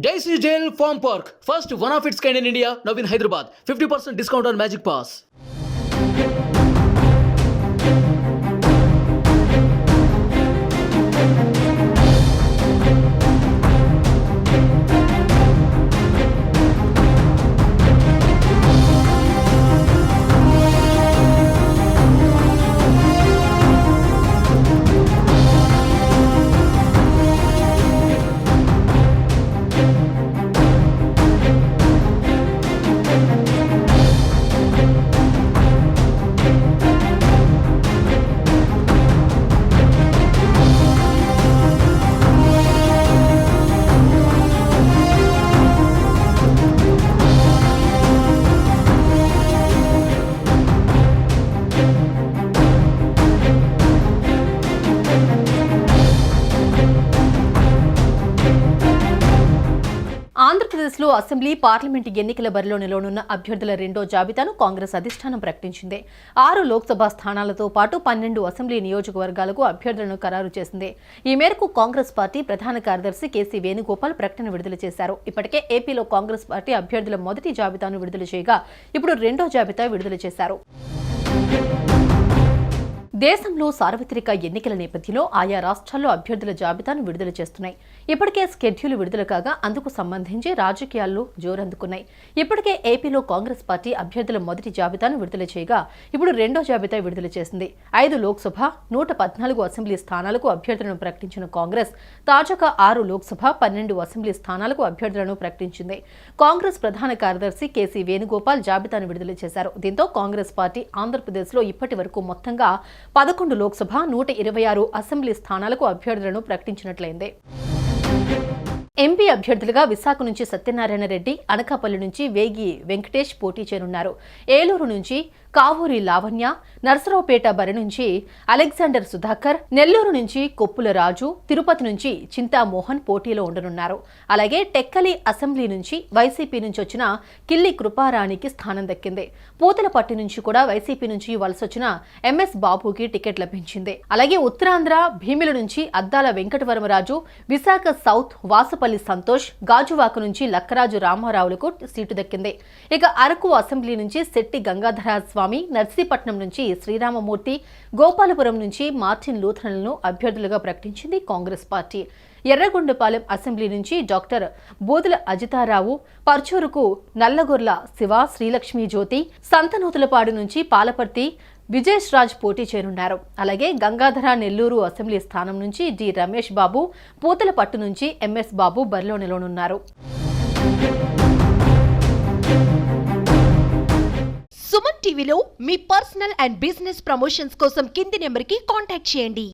Daisy Jail Farm Park, first one of its kind in India, now in Hyderabad. 50% discount on Magic Pass. ఆంధ్రప్రదేశ్లో assembly parliament ఎన్నికల బరిలో నిలవనున్న అభ్యర్థుల రెండో జాబితాను కాంగ్రెస్ అధిష్టానం ప్రకటించింది. 6 లోక్సభ స్థానాలతో పాటు 12 అసెంబ్లీ నియోజకవర్గాలకు అభ్యర్థులను ఖరారు చేసింది. ఈ మేరకు కాంగ్రెస్ పార్టీ ప్రధాన కార్యదర్శి కేసీ వేణుగోపాల్ ప్రకటన విడుదల చేశారు. ఇప్పటికే ఏపీలో కాంగ్రెస్ పార్టీ అభ్యర్థుల మొదటి జాబితాను విడుదల చేయగా ఇప్పుడు రెండో జాబితా విడుదల చేశారు. దేశంలో సార్వత్రిక ఎన్నికల నేపథ్యంలో ఆయా రాష్ట్రాల్లో అభ్యర్థుల జాబితాను విడుదల చేస్తున్నాయి. ఇప్పటికే స్కెడ్యూల్ విడుదల కాగా అందుకు సంబంధించి రాజకీయాల్లో జోరందుకున్నాయి. ఇప్పటికే ఏపీలో కాంగ్రెస్ పార్టీ అభ్యర్థుల మొదటి జాబితాను విడుదల చేయగా ఇప్పుడు రెండో జాబితా విడుదల చేసింది. 5 లోక్సభ 114 అసెంబ్లీ స్థానాలకు అభ్యర్థులను ప్రకటించిన కాంగ్రెస్ తాజాగా 6 లోక్సభ 12 అసెంబ్లీ స్థానాలకు అభ్యర్థులను ప్రకటించింది. కాంగ్రెస్ ప్రధాన కార్యదర్శి కేసీ వేణుగోపాల్ జాబితాను విడుదల చేశారు. దీంతో కాంగ్రెస్ పార్టీ ఆంధ్రప్రదేశ్లో ఇప్పటి వరకు మొత్తంగా 11 లోక్సభ 126 అసెంబ్లీ స్థానాలకు అభ్యర్థులను ప్రకటించినట్లయింది. ఎంపీ అభ్యర్థులుగా విశాఖ నుంచి సత్యనారాయణ రెడ్డి, అనకాపల్లి నుంచి వేగి వెంకటేష్ పోటీ చేయనున్నారు. ఏలూరు నుంచి కావూరి లావణ్య, నర్సరావుపేట బరి నుంచి అలెగ్జాండర్ సుధాకర్, నెల్లూరు నుంచి కొప్పుల రాజు, తిరుపతి నుంచి చింతామోహన్ పోటీలో ఉండనున్నారు. అలాగే టెక్కలి అసెంబ్లీ నుంచి వైసీపీ నుంచి వచ్చిన కిల్లి కృపారాణికి స్థానం దక్కింది. పూతలపట్టు నుంచి కూడా వైసీపీ నుంచి వలసొచ్చిన ఎంఎస్ బాబుకి టికెట్ లభించింది. అలాగే ఉత్తరాంధ్ర భీమిల నుంచి అద్దాల వెంకటవరమరాజు, విశాఖ సౌత్ వాసుపల్లి సంతోష్, గాజువాక నుంచి లక్కరాజు రామారావులకు సీటు దక్కింది. ఇక అరకు అసెంబ్లీ నుంచి శెట్టి గంగాధర స్వామి, నర్సీపట్నం నుంచి శ్రీరామమూర్తి, గోపాలపురం నుంచి మార్టిన్ లూథరన్లను అభ్యర్థులుగా ప్రకటించింది కాంగ్రెస్ పార్టీ. ఎర్రగొండపాలెం అసెంబ్లీ నుంచి డాక్టర్ బోదుల అజితారావు, పర్చూరుకు నల్లగొర్ల శివ, శ్రీలక్ష్మి జ్యోతి, సంతనూతులపాడు నుంచి పాలపర్తి విజేష్ రాజ్ పోటీ చేయనున్నారు. అలాగే గంగాధర నెల్లూరు అసెంబ్లీ స్థానం నుంచి డి రమేష్ బాబు, పూతలపట్టు నుంచి ఎంఎస్ బాబు బరిలో నిలవనున్నారు. సుమన్ టీవీలో మీ పర్సనల్ అండ్ బిజినెస్ ప్రమోషన్స్ కోసం కింది నెంబర్కి కాంటాక్ట్ చేయండి.